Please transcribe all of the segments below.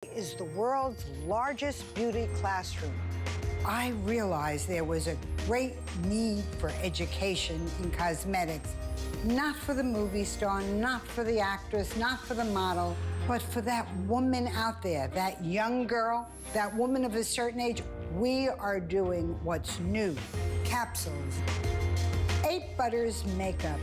Is the world's largest beauty classroom. I realized there was a great need for education in cosmetics, not for the movie star, not for the actress, not for the model, but for that woman out there, that young girl, that woman of a certain age. We are doing what's new. Capsules. 8 Butters makeup.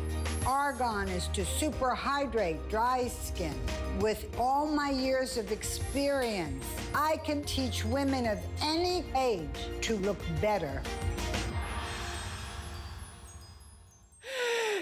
Argan is to super hydrate dry skin. With all my years of experience, I can teach women of any age to look better.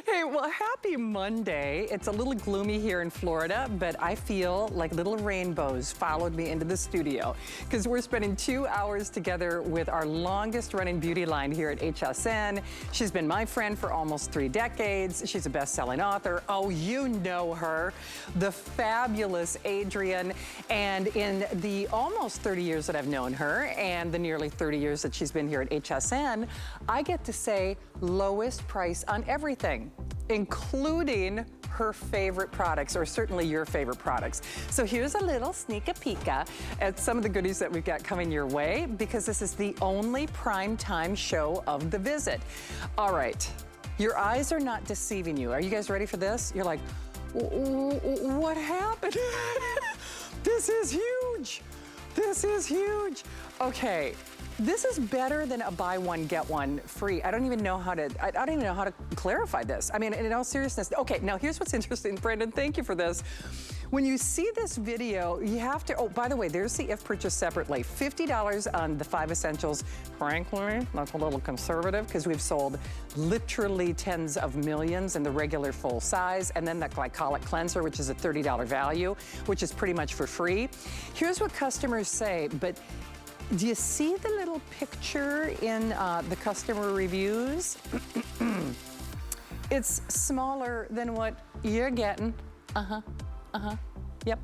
Hey, well, happy Monday. It's a little gloomy here in Florida, but I feel like little rainbows followed me into the studio because we're spending 2 hours together with our longest running beauty line here at HSN. She's been my friend for almost 3 decades. She's a best-selling author. Oh, you know her, the fabulous Adrienne. And in the almost 30 years that I've known her and the nearly 30 years that she's been here at HSN, I get to say lowest price on everything, including her favorite products, or certainly your favorite products. So here's a little sneak peek at some of the goodies that we've got coming your way, because this is the only prime time show of the visit. All right, your eyes are not deceiving you. Are you guys ready for this? You're like, what happened? This is huge. This is huge. Okay. This is better than a buy one, get one free. I don't even know how to clarify this. I mean, in all seriousness. Okay, now here's what's interesting. Brandon, thank you for this. When you see this video, you have to, oh, by the way, there's the if purchased separately. $50 on the 5 essentials. Frankly, that's a little conservative because we've sold literally tens of millions in the regular full size, and then that glycolic cleanser, which is a $30 value, which is pretty much for free. Here's what customers say, but do you see the little picture in the customer reviews? It's smaller than what you're getting. Yep,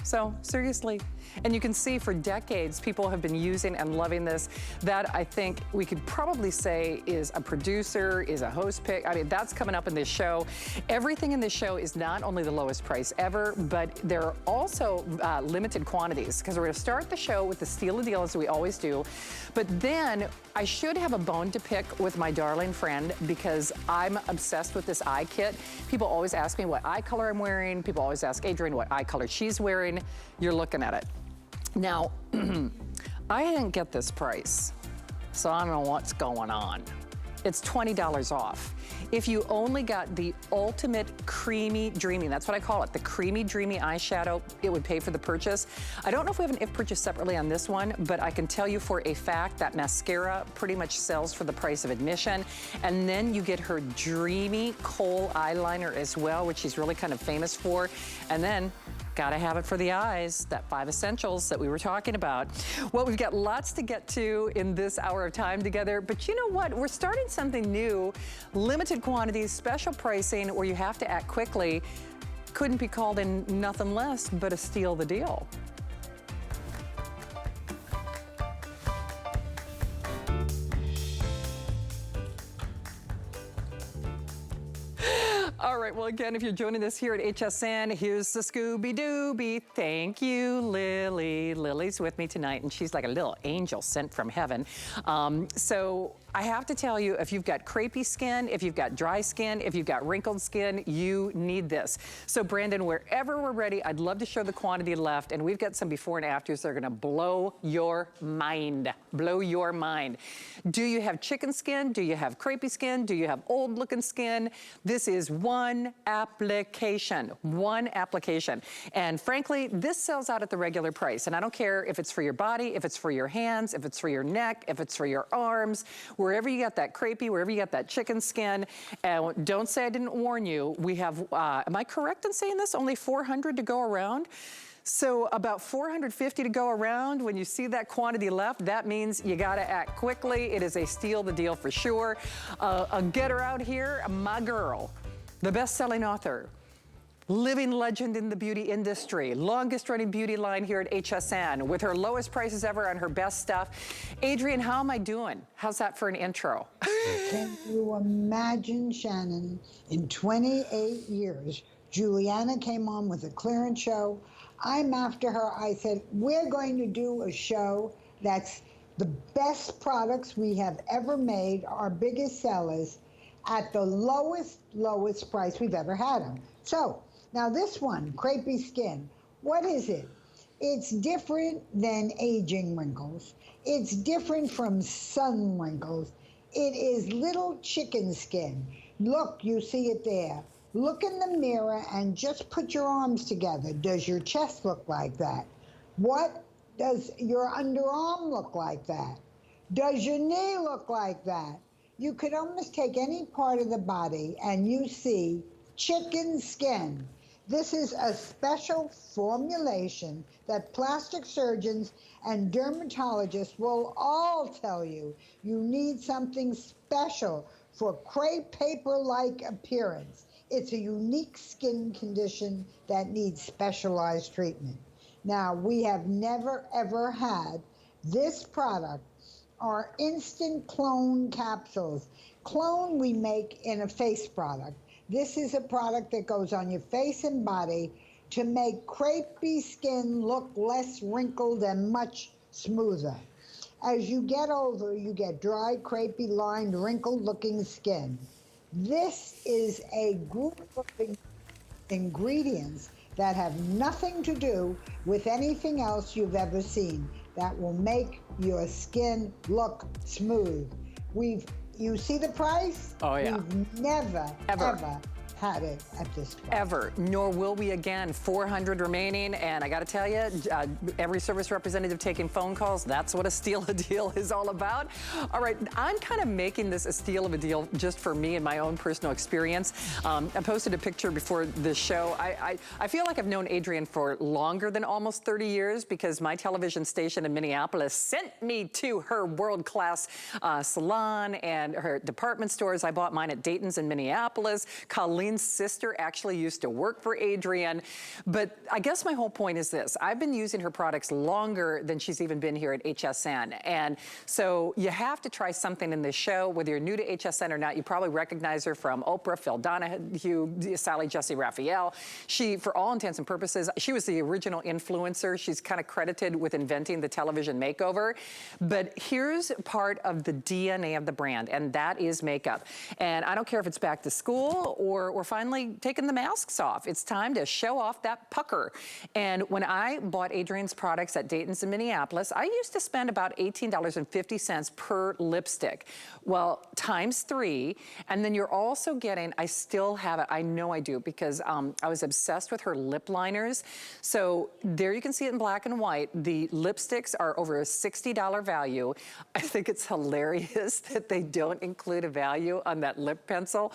So seriously, and you can see for decades, people have been using and loving this. That I think we could probably say is a producer, is a host pick. I mean, that's coming up in this show. Everything in this show is not only the lowest price ever, but there are also limited quantities, because we're gonna start the show with the steal a deal as we always do. But then I should have a bone to pick with my darling friend, because I'm obsessed with this eye kit. People always ask me what eye color I'm wearing. People always ask Adrienne what eye color she's wearing. You're looking at it. Now, I didn't get this price, so I don't know what's going on. It's $20 off. If you only got the ultimate creamy dreamy, that's what I call it, the creamy dreamy eyeshadow, it would pay for the purchase. I don't know if we have an if purchase separately on this one, but I can tell you for a fact that mascara pretty much sells for the price of admission. And then you get her dreamy kohl eyeliner as well, which she's really kind of famous for. And then gotta have it for the eyes, that 5 essentials that we were talking about. Well, we've got lots to get to in this hour of time together, but you know what? We're starting something new, limited quantities, special pricing, where you have to act quickly. Couldn't be called in nothing less but a steal the deal. All right, well, again, if you're joining us here at HSN, here's the Scooby-Dooby. Thank you, Lily. Lily's with me tonight, and she's like a little angel sent from heaven. So I have to tell you, if you've got crepey skin, if you've got dry skin, if you've got wrinkled skin, you need this. So Brandon, wherever we're ready, I'd love to show the quantity left, and we've got some before and afters that are gonna blow your mind. Blow your mind. Do you have chicken skin? Do you have crepey skin? Do you have old looking skin? This is one application. And frankly, this sells out at the regular price. And I don't care if it's for your body, if it's for your hands, if it's for your neck, if it's for your arms, wherever you got that crepey, wherever you got that chicken skin. And don't say I didn't warn you. We have, am I correct in saying this? Only 400 to go around? So about 450 to go around. When you see that quantity left, that means you gotta act quickly. It is a steal the deal for sure. A getter out here, my girl, the best-selling author, living legend in the beauty industry, longest running beauty line here at HSN, with her lowest prices ever on her best stuff. Adrienne, how am I doing? How's that for an intro? Can you imagine, Shannon, in 28 years, Juliana came on with a clearance show. I'm after her. I said, we're going to do a show that's the best products we have ever made, our biggest sellers, at the lowest price we've ever had them. So now this one, Crepey Skin, what is it? It's different than aging wrinkles. It's different from sun wrinkles. It is little chicken skin. Look, you see it there. Look in the mirror and just put your arms together. Does your chest look like that? What does your underarm look like that? Does your knee look like that? You could almost take any part of the body and you see chicken skin. This is a special formulation that plastic surgeons and dermatologists will all tell you you need something special for crepe paper-like appearance. It's a unique skin condition that needs specialized treatment. Now, we have never, ever had this product or instant clone capsules. Clone we make in a face product. This is a product that goes on your face and body to make crepey skin look less wrinkled and much smoother. As you get older, you get dry, crepey, lined, wrinkled-looking skin. This is a group of ingredients that have nothing to do with anything else you've ever seen that will make your skin look smooth. You see the price? Oh, yeah. We've never, ever had it at this price. Ever, nor will we again. 400 remaining, and I got to tell you, every service representative taking phone calls, that's what a steal a deal is all about. All right, I'm kind of making this a steal of a deal just for me and my own personal experience. I posted a picture before this show. I feel like I've known Adrienne for longer than almost 30 years because my television station in Minneapolis sent me to her world-class salon and her department stores. I bought mine at Dayton's in Minneapolis. Colleen's sister actually used to work for Adrienne. But I guess my whole point is this. I've been using her products longer than she's even been here at HSN. And so you have to try something in this show, whether you're new to HSN or not. You probably recognize her from Oprah, Phil Donahue, Sally Jesse Raphael. She, for all intents and purposes, she was the original influencer. She's kind of credited with inventing the television makeover. But here's part of the DNA of the brand, and that is makeup. And I don't care if it's back to school or we're finally taking the masks off. It's time to show off that pucker. And when I bought Adrienne's products at Dayton's in Minneapolis, I used to spend about $18.50 per lipstick. Well, times 3, and then you're also getting, I still have it, I know I do, because I was obsessed with her lip liners. So there you can see it in black and white. The lipsticks are over a $60 value. I think it's hilarious that they don't include a value on that lip pencil.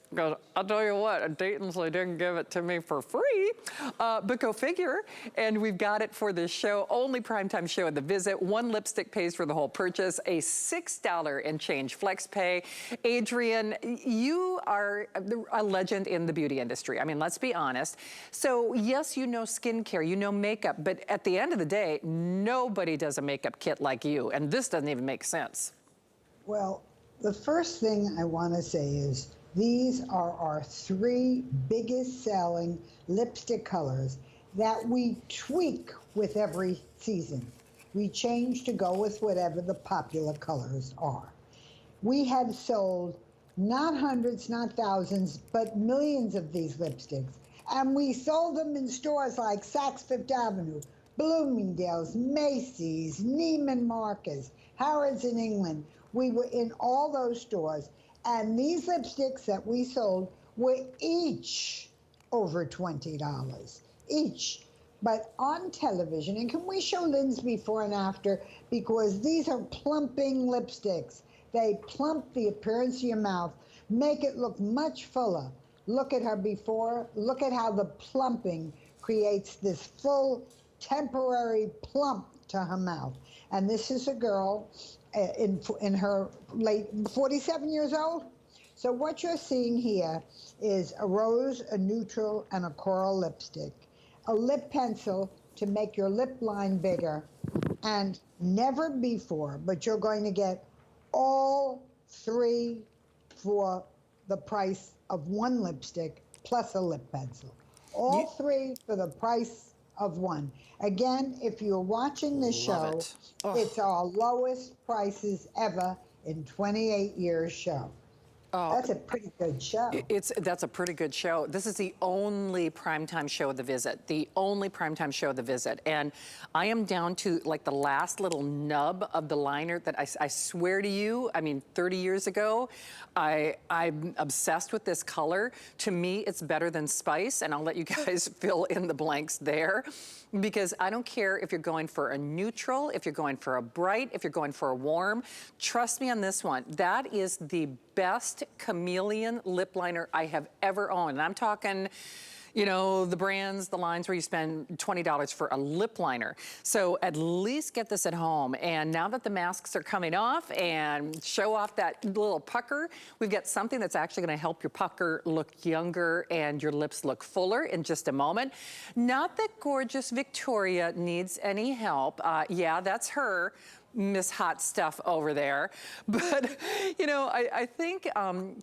Because I'll tell you what, Dayton's, they didn't give it to me for free, but go figure. And we've got it for this show, only primetime show at the visit. 1 lipstick pays for the whole purchase, a $6 and change flex pay. Adrienne, you are a legend in the beauty industry. I mean, let's be honest. So yes, you know skincare, you know makeup, but at the end of the day, nobody does a makeup kit like you, and this doesn't even make sense. Well, the first thing I want to say is, these are our 3 biggest selling lipstick colors that we tweak with every season. We change to go with whatever the popular colors are. We have sold not hundreds, not thousands, but millions of these lipsticks. And we sold them in stores like Saks Fifth Avenue, Bloomingdale's, Macy's, Neiman Marcus, Harrods in England. We were in all those stores. And these lipsticks that we sold were each over $20, each. But on television, and can we show Lynn's before and after? Because these are plumping lipsticks. They plump the appearance of your mouth, make it look much fuller. Look at her before. Look at how the plumping creates this full temporary plump to her mouth. And this is a girl in her late 47 years old. So what you're seeing here is a rose, a neutral, and a coral lipstick, a lip pencil to make your lip line bigger, and never before, but you're going to get all 3 for the price of 1 lipstick plus a lip pencil. All 3 for the price of one. Again, if you're watching the show, it. Oh. it's our lowest prices ever in 28 years show. Oh, That's a pretty good show. That's a pretty good show. This is the only primetime show of the visit, the only primetime show of the visit. And I am down to like the last little nub of the liner that I swear to you, I mean, 30 years ago, I'm obsessed with this color. To me, it's better than Spice, and I'll let you guys fill in the blanks there. Because I don't care if you're going for a neutral, if you're going for a bright, if you're going for a warm. Trust me on this one. That is the best chameleon lip liner I have ever owned. And I'm talking, you know, the brands, the lines where you spend $20 for a lip liner. So at least get this at home. And now that the masks are coming off and show off that little pucker, we've got something that's actually gonna help your pucker look younger and your lips look fuller in just a moment. Not that gorgeous Victoria needs any help. Yeah, that's her. Miss Hot Stuff over there. But, you know, I think,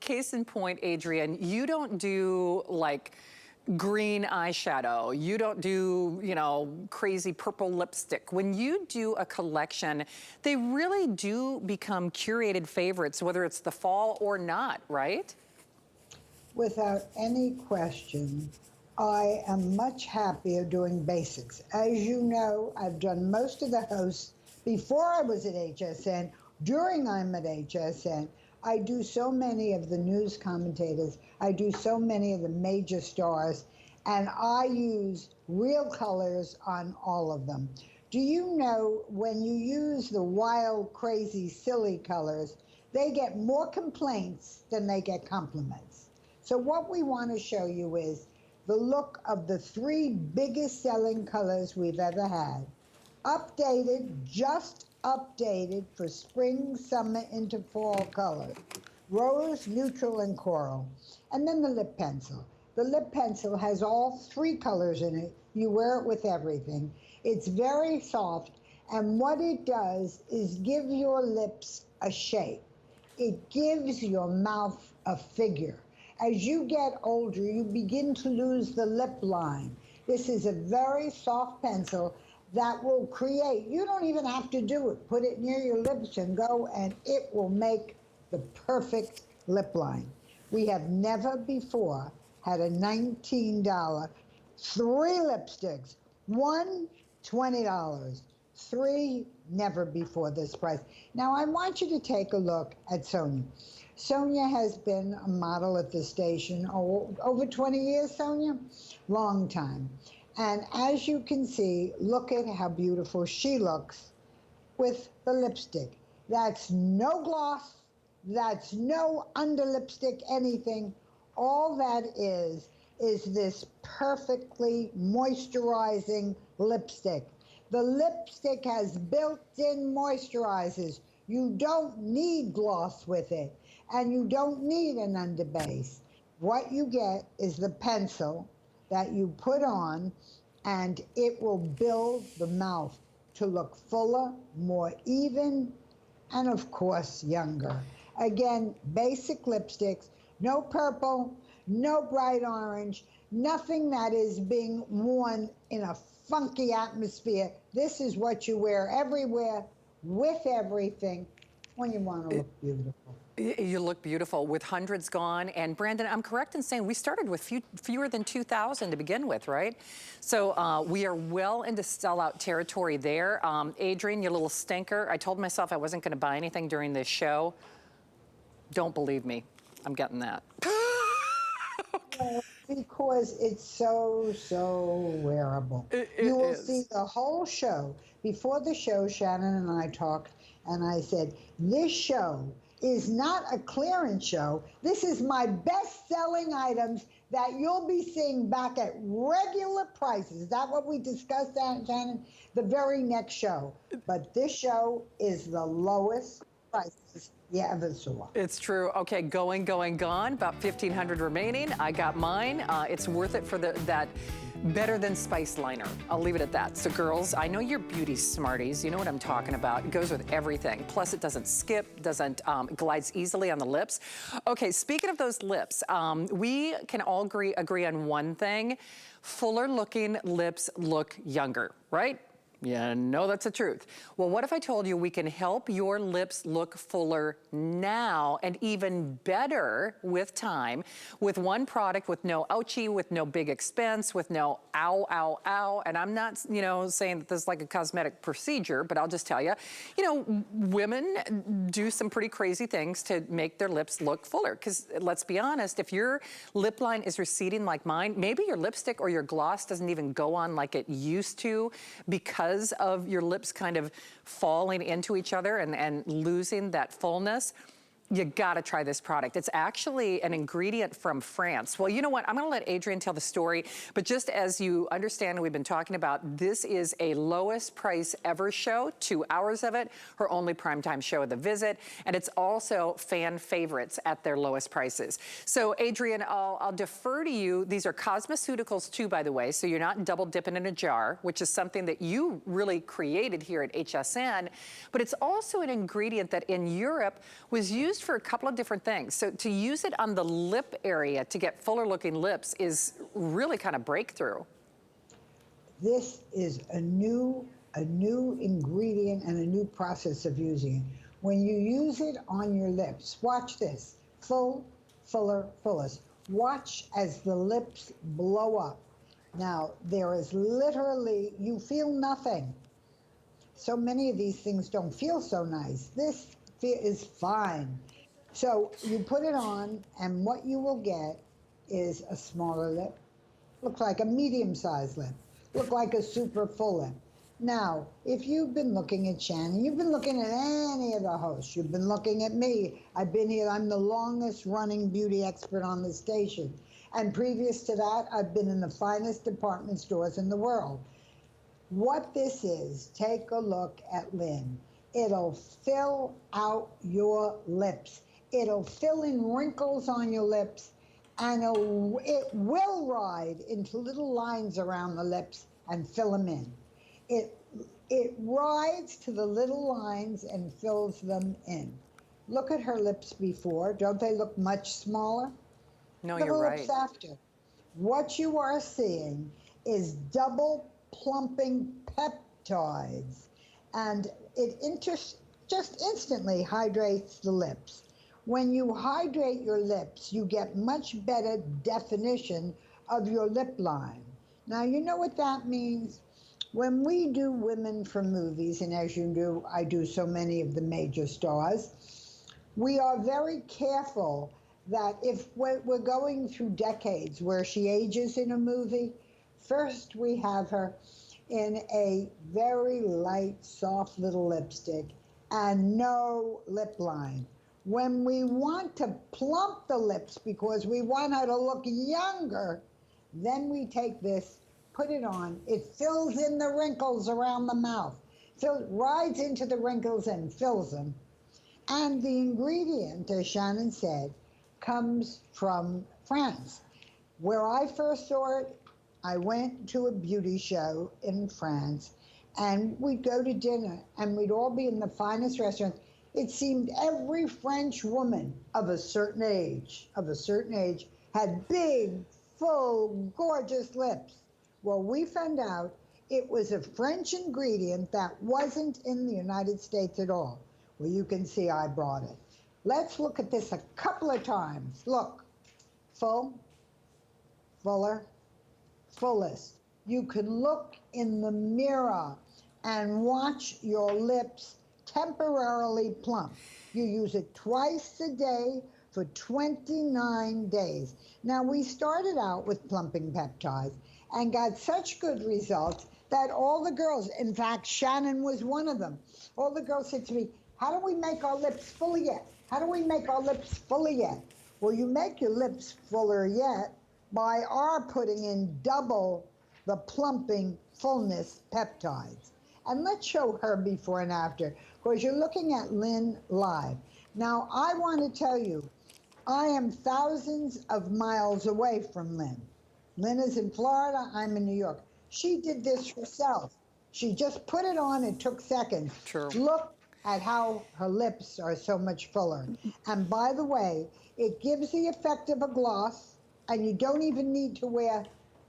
case in point, Adrienne, you don't do like green eyeshadow. You don't do, you know, crazy purple lipstick. When you do a collection, they really do become curated favorites, whether it's the fall or not, right? Without any question, I am much happier doing basics. As you know, I've done most of the hosts before I was at HSN, during I'm at HSN. I do so many of the news commentators. I do so many of the major stars, and I use real colors on all of them. Do you know when you use the wild, crazy, silly colors, they get more complaints than they get compliments. So what we want to show you is the look of the 3 biggest selling colors we've ever had. Updated, just updated for spring, summer, into fall colors. Rose, neutral, and coral. And then the lip pencil. The lip pencil has all 3 colors in it. You wear it with everything. It's very soft, and what it does is give your lips a shape. It gives your mouth a figure. As you get older, you begin to lose the lip line. This is a very soft pencil that will create, you don't even have to do it. Put it near your lips and go, and it will make the perfect lip line. We have never before had a $19, 3 lipsticks, one $20, 3 never before this price. Now I want you to take a look at Sonia. Sonia has been a model at the station over 20 years, Sonia? Long time. And as you can see, look at how beautiful she looks with the lipstick. That's no gloss, that's no under lipstick anything. All that is this perfectly moisturizing lipstick. The lipstick has built-in moisturizers. You don't need gloss with it, and you don't need an underbase. What you get is the pencil that you put on, and it will build the mouth to look fuller, more even, and of course, younger. Again, basic lipsticks, no purple, no bright orange, nothing that is being worn in a funky atmosphere. This is what you wear everywhere, with everything, when you want to look beautiful. You look beautiful with hundreds gone. And Brandon, I'm correct in saying we started with fewer than 2,000 to begin with, right? So we are well into sellout territory there. Adrienne, you little stinker. I told myself I wasn't going to buy anything during this show. Don't believe me. I'm getting that. Well, because it's so wearable. You will see the whole show. Before the show, Shannon and I talked, and I said, this show is not a clearance show. This is my best-selling items that you'll be seeing back at regular prices. Is that what we discussed, Shannon? The very next show. But this show is the lowest prices you ever saw. It's true. Okay, going, gone. About 1,500 remaining. I got mine. It's worth it for that better than spice liner. I'll leave it at that. So girls, I know you're beauty smarties. You know what I'm talking about. It goes with everything. Plus it doesn't skip, doesn't, it glides easily on the lips. Okay, speaking of those lips, we can all agree on one thing. Fuller looking lips look younger, right? Yeah, no, that's the truth. Well, what if I told you we can help your lips look fuller now and even better with time with one product with no ouchie, with no big expense, with no ow, ow, ow. And I'm not, you know, saying that this is like a cosmetic procedure, but I'll just tell you, you know, women do some pretty crazy things to make their lips look fuller. Because let's be honest, if your lip line is receding like mine, maybe your lipstick or your gloss doesn't even go on like it used to because of your lips kind of falling into each other and losing that fullness. You gotta try this product. It's actually an ingredient from France. Well, you know what? I'm gonna let Adrienne tell the story, but just as you understand, we've been talking about, this is a lowest price ever show, 2 hours of it, her only primetime show of the visit, and it's also fan favorites at their lowest prices. So Adrienne, I'll defer to you. These are cosmeceuticals too, by the way, so you're not double dipping in a jar, which is something that you really created here at HSN, but it's also an ingredient that in Europe was used for a couple of different things. So to use it on the lip area to get fuller looking lips is really kind of breakthrough. This is a new ingredient and a new process of using it. When you use it on your lips, watch this, fuller, fullest. Watch as the lips blow up. Now, there is literally, you feel nothing. So many of these things don't feel so nice. This is fine. So you put it on, and what you will get is a smaller lip. Looks like a medium-sized lip. Look like a super full lip. Now, if you've been looking at Shannon, you've been looking at any of the hosts, you've been looking at me. I've been here, I'm the longest running beauty expert on the station. And previous to that, I've been in the finest department stores in the world. What this is, take a look at Lynn. It'll fill out your lips. It'll fill in wrinkles on your lips, and it will ride into little lines around the lips and fill them in. It rides to the little lines and fills them in. Look at her lips before. Don't they look much smaller? No, you're right. The lips after. What you are seeing is double plumping peptides, and it just instantly hydrates the lips. When you hydrate your lips, you get much better definition of your lip line. Now, you know what that means? When we do women for movies, and as you do, I do so many of the major stars, we are very careful that if we're going through decades where she ages in a movie, first we have her in a very light, soft little lipstick and no lip line. When we want to plump the lips because we want her to look younger, then we take this, put it on. It fills in the wrinkles around the mouth. Rides into the wrinkles and fills them. And the ingredient, as Shannon said, comes from France. Where I first saw it, I went to a beauty show in France, and we'd go to dinner, and we'd all be in the finest restaurants. It seemed every French woman of a certain age had big, full, gorgeous lips. Well, we found out it was a French ingredient that wasn't in the United States at all. Well, you can see I brought it. Let's look at this a couple of times. Look, full, fuller, fullest. You can look in the mirror and watch your lips temporarily plump. You use it twice a day for 29 days. Now, we started out with plumping peptides and got such good results that all the girls, in fact, Shannon was one of them, all the girls said to me, how do we make our lips fuller yet? How do we make our lips fuller yet? Well, you make your lips fuller yet by our putting in double the plumping fullness peptides. And let's show her before and after, because you're looking at Lynn live. Now, I want to tell you, I am thousands of miles away from Lynn. Lynn is in Florida, I'm in New York. She did this herself. She just put it on, it took seconds. True. Look at how her lips are so much fuller. And by the way, it gives the effect of a gloss, and you don't even need to wear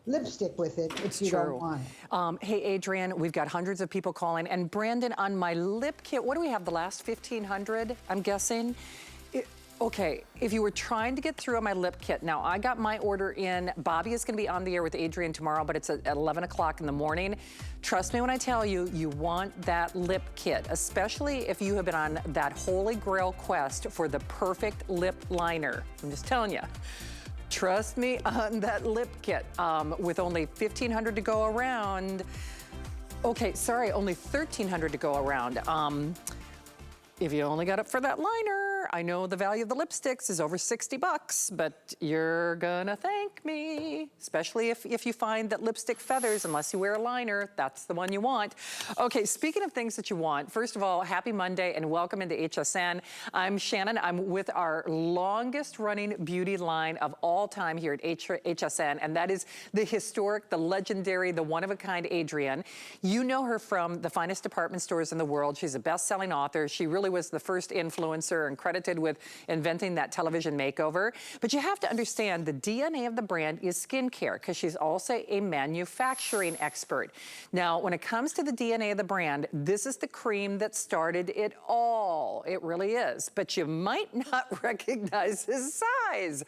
lipstick with it if you don't want it. Hey, Adrienne, we've got hundreds of people calling. And Brandon, on my lip kit, what do we have, the last 1,500, I'm guessing? Okay, if you were trying to get through on my lip kit, now I got my order in. Bobby is gonna be on the air with Adrienne tomorrow, but it's at 11 o'clock in the morning. Trust me when I tell you, you want that lip kit, especially if you have been on that holy grail quest for the perfect lip liner. I'm just telling you. Trust me on that lip kit. With only 1,500 to go around. Okay, sorry, only 1,300 to go around. If you only got it for that liner, I know the value of the lipsticks is over 60 bucks, but you're gonna thank me, especially if you find that lipstick feathers, unless you wear a liner, that's the one you want. Okay, speaking of things that you want, first of all, happy Monday and welcome into HSN. I'm Shannon, I'm with our longest running beauty line of all time here at HSN, and that is the historic, the legendary, the one-of-a-kind Adrienne. You know her from the finest department stores in the world. She's a best-selling author. She really was the first influencer and credited with inventing that television makeover. But you have to understand the DNA of the brand is skincare, because she's also a manufacturing expert. Now, when it comes to the DNA of the brand, this is the cream that started it all. It really is. But you might not recognize his size.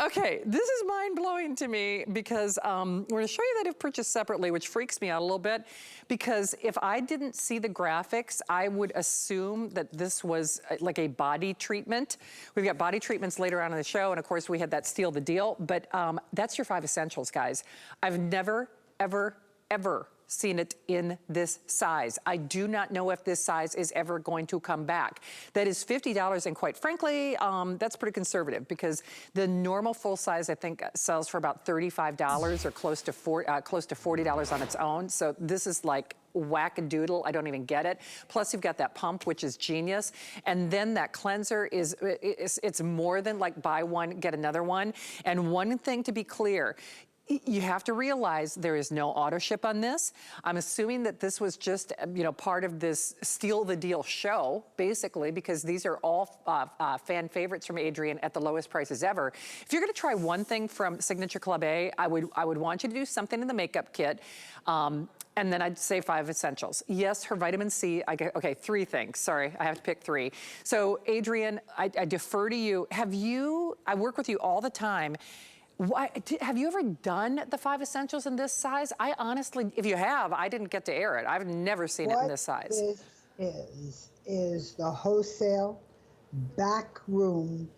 Okay, this is mind-blowing to me because we're gonna show you that if purchased separately, which freaks me out a little bit, because if I didn't see the graphics, I would assume that this was like a body treatment. We've got body treatments later on in the show, and of course we had that Steal the Deal, but that's your 5 essentials, guys. I've never, ever, ever seen it in this size. I do not know if this size is ever going to come back. That is $50, and quite frankly, that's pretty conservative, because the normal full size, I think, sells for about $35 or close to $40 on its own. So this is like whack-a-doodle. I don't even get it. Plus, you've got that pump, which is genius. And then that cleanser it's more than like buy one, get another one. And one thing to be clear, you have to realize there is no auto ship on this. I'm assuming that this was just, part of this Steal the Deal show, basically, because these are all fan favorites from Adrienne at the lowest prices ever. If you're gonna try one thing from Signature Club A, I would want you to do something in the makeup kit. And then I'd say 5 essentials. Yes, her vitamin C, okay, 3 things. Sorry, I have to pick 3. So Adrienne, I defer to you. I work with you all the time. Have you ever done the 5 essentials in this size? I honestly, if you have, I didn't get to air it. I've never seen it in this size. This is the wholesale back room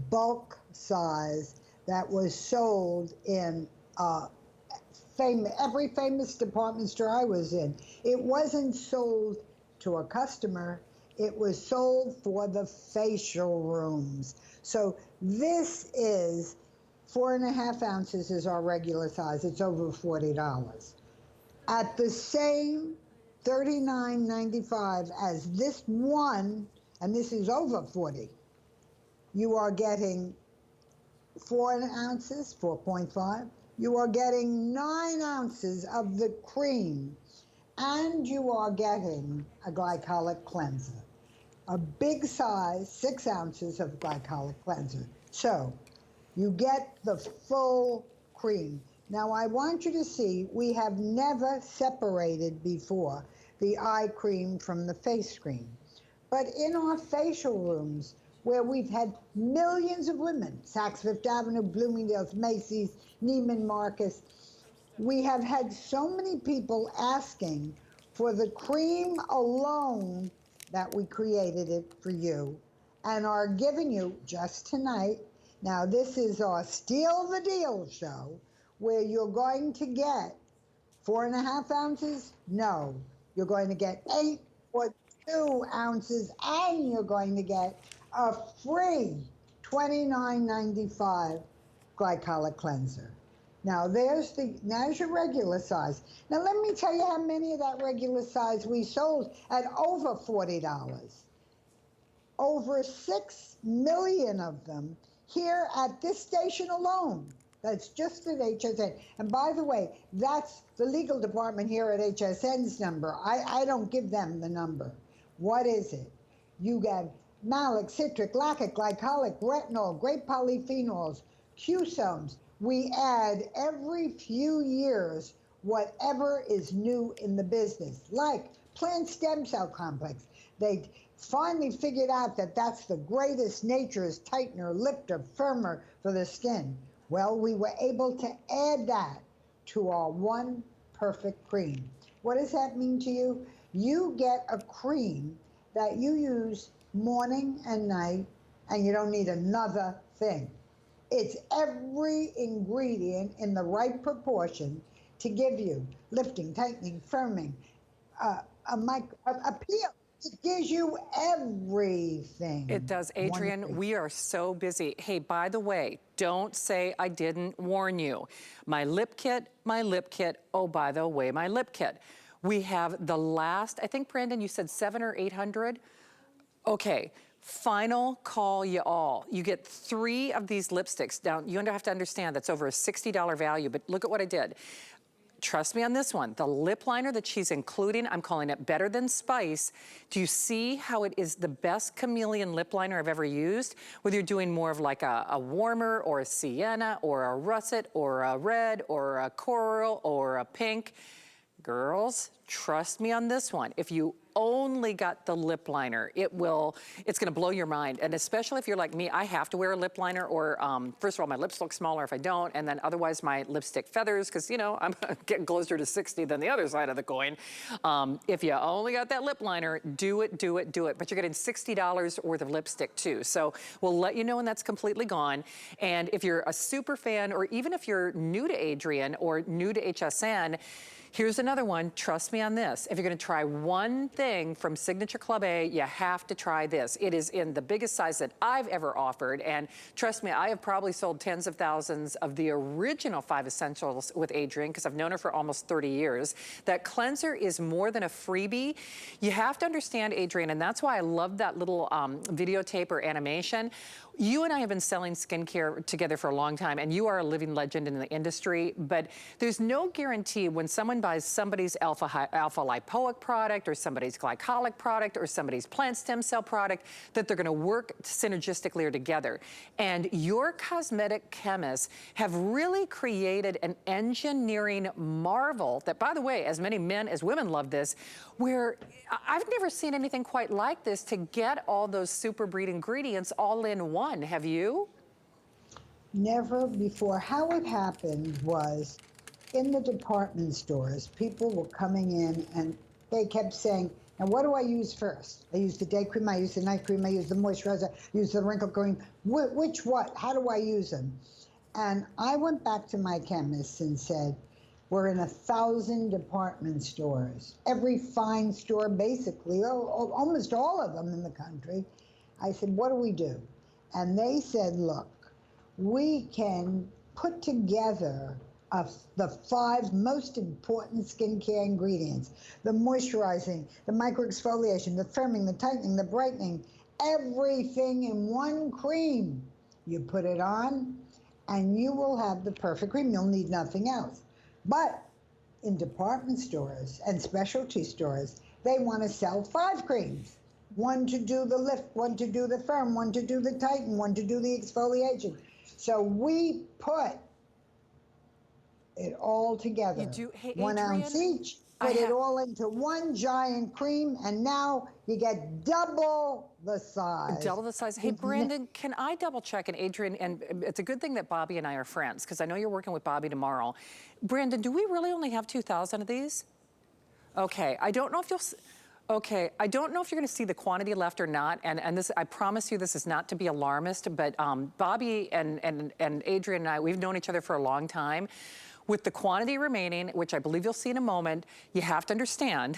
bulk size that was sold in every famous department store I was in. It wasn't sold to a customer. It was sold for the facial rooms. So this is 4.5 ounces is our regular size. It's over $40. At the same $39.95 as this one, and this is over 40, you are getting 4 ounces, 4.5. You are getting 9 ounces of the cream, and you are getting a glycolic cleanser. A big size, 6 ounces of glycolic cleanser. So you get the full cream. Now I want you to see, we have never separated before the eye cream from the face cream. But in our facial rooms, where we've had millions of women, Saks Fifth Avenue, Bloomingdale's, Macy's, Neiman Marcus, we have had so many people asking for the cream alone that we created it for you and are giving you just tonight. Now, this is our Steal the Deal show, where you're going to get 4.5 ounces. No, you're going to get 8.2 ounces, and you're going to get a free $29.95 glycolic cleanser. Now there's your regular size. Now let me tell you how many of that regular size we sold at over $40. Over 6 million of them here at this station alone. That's just at HSN. And by the way, that's the legal department here at HSN's number. I don't give them the number. What is it? You got malic, citric, lactic, glycolic, retinol, great polyphenols, Q-somes. We add every few years whatever is new in the business, like plant stem cell complex. They finally figured out that that's the greatest nature's tightener, lifter, firmer for the skin. Well, we were able to add that to our one perfect cream. What does that mean to you? You get a cream that you use morning and night, and you don't need another thing. It's every ingredient in the right proportion to give you lifting, tightening, firming, appeal. It gives you everything. It does. Adrienne, we are so busy. Hey, by the way, don't say I didn't warn you. My lip kit, oh, by the way, my lip kit. We have the last, I think, Brandon, you said 700 or 800? Okay, final call, you all. You get 3 of these lipsticks. Now, you have to understand that's over a $60 value, but look at what I did. Trust me on this one. The lip liner that she's including, I'm calling it Better Than Spice. Do you see how it is the best chameleon lip liner I've ever used? Whether you're doing more of like a warmer or a sienna or a russet or a red or a coral or a pink. Girls, trust me on this one. If you only got the lip liner, it's gonna blow your mind. And especially if you're like me, I have to wear a lip liner or first of all, my lips look smaller if I don't, and then otherwise my lipstick feathers, because you know, I'm getting closer to 60 than the other side of the coin. If you only got that lip liner, do it. But you're getting $60 worth of lipstick too. So we'll let you know when that's completely gone. And if you're a super fan, or even if you're new to Adrienne or new to HSN, here's another one, trust me on this. If you're gonna try one thing from Signature Club A, you have to try this. It is in the biggest size that I've ever offered, and trust me, I have probably sold tens of thousands of the original 5 Essentials with Adrienne, because I've known her for almost 30 years. That cleanser is more than a freebie. You have to understand, Adrienne, and that's why I love that little videotape or animation. You and I have been selling skincare together for a long time, and you are a living legend in the industry, but there's no guarantee when someone buys somebody's alpha lipoic product or somebody's glycolic product or somebody's plant stem cell product that they're gonna work synergistically or together. And your cosmetic chemists have really created an engineering marvel that, by the way, as many men as women love this, where I've never seen anything quite like this to get all those super breed ingredients all in one. Have you? Never before. How it happened was in the department stores, people were coming in and they kept saying, now what do I use first? I use the day cream, I use the night cream, I use the moisturizer, I use the wrinkle cream. Which what? How do I use them? And I went back to my chemist and said, we're in 1,000 department stores. Every fine store, basically, almost all of them in the country. I said, what do we do? And they said, look, we can put together the 5 most important skincare ingredients: the moisturizing, the microexfoliation, the firming, the tightening, the brightening, everything in one cream. You put it on and you will have the perfect cream. You'll need nothing else. But in department stores and specialty stores, they want to sell 5 creams. One to do the lift, one to do the firm, one to do the tighten, one to do the exfoliation. So we put it all together. You do, hey, 1 Adrienne, ounce each, put it all into one giant cream, and now you get double the size. Double the size. Hey, Brandon, can I double check? And Adrienne, and it's a good thing that Bobby and I are friends, because I know you're working with Bobby tomorrow. Brandon, do we really only have 2,000 of these? Okay, I don't know if you'll... Okay, I don't know if you're gonna see the quantity left or not, and this, I promise you this is not to be alarmist, but Bobby and Adrienne and I, we've known each other for a long time. with the quantity remaining, which I believe you'll see in a moment, you have to understand,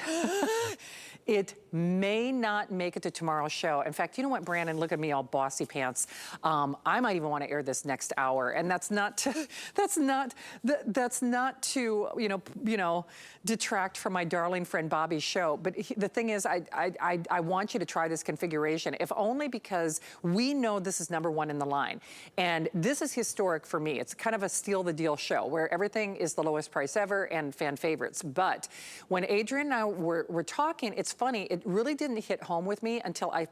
it may not make it to tomorrow's show. In fact, you know what, Brandon, look at me all bossy pants. I might even want to air this next hour, and that's not to, that's not to, you know, detract from my darling friend Bobby's show. But the thing is, I want you to try this configuration, if only because we know this is #1 in the line. And this is historic for me. It's kind of a steal the deal show where everything is the lowest price ever and fan favorites. But when Adrienne and I were talking, it's funny, it really didn't hit home with me until I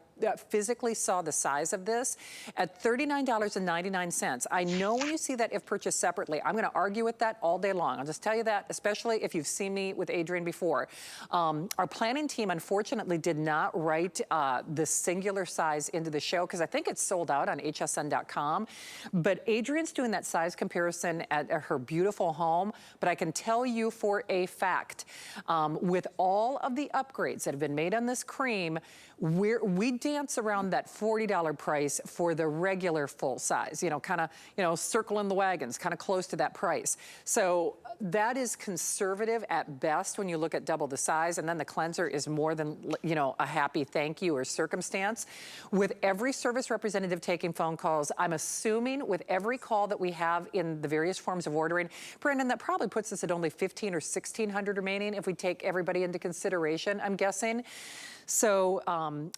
physically saw the size of this at $39.99. I know when you see that if purchased separately, I'm going to argue with that all day long. I'll just tell you that, especially if you've seen me with Adrienne before. Our planning team, unfortunately, did not write the singular size into the show because I think it's sold out on hsn.com. But Adrienne's doing that size comparison at her beautiful home. But I can tell you for a fact, with all of the upgrades that have been made on this cream, we dance around that $40 price for the regular full size, kind of, circling the wagons, kind of close to that price. So that is conservative at best when you look at double the size, and then the cleanser is more than, a happy thank you or circumstance. With every service representative taking phone calls, I'm assuming with every call that we have in the various forms of ordering, Brandon, that probably puts us at only 1,500 or 1,600 remaining if we take everybody into consideration, I'm guessing. So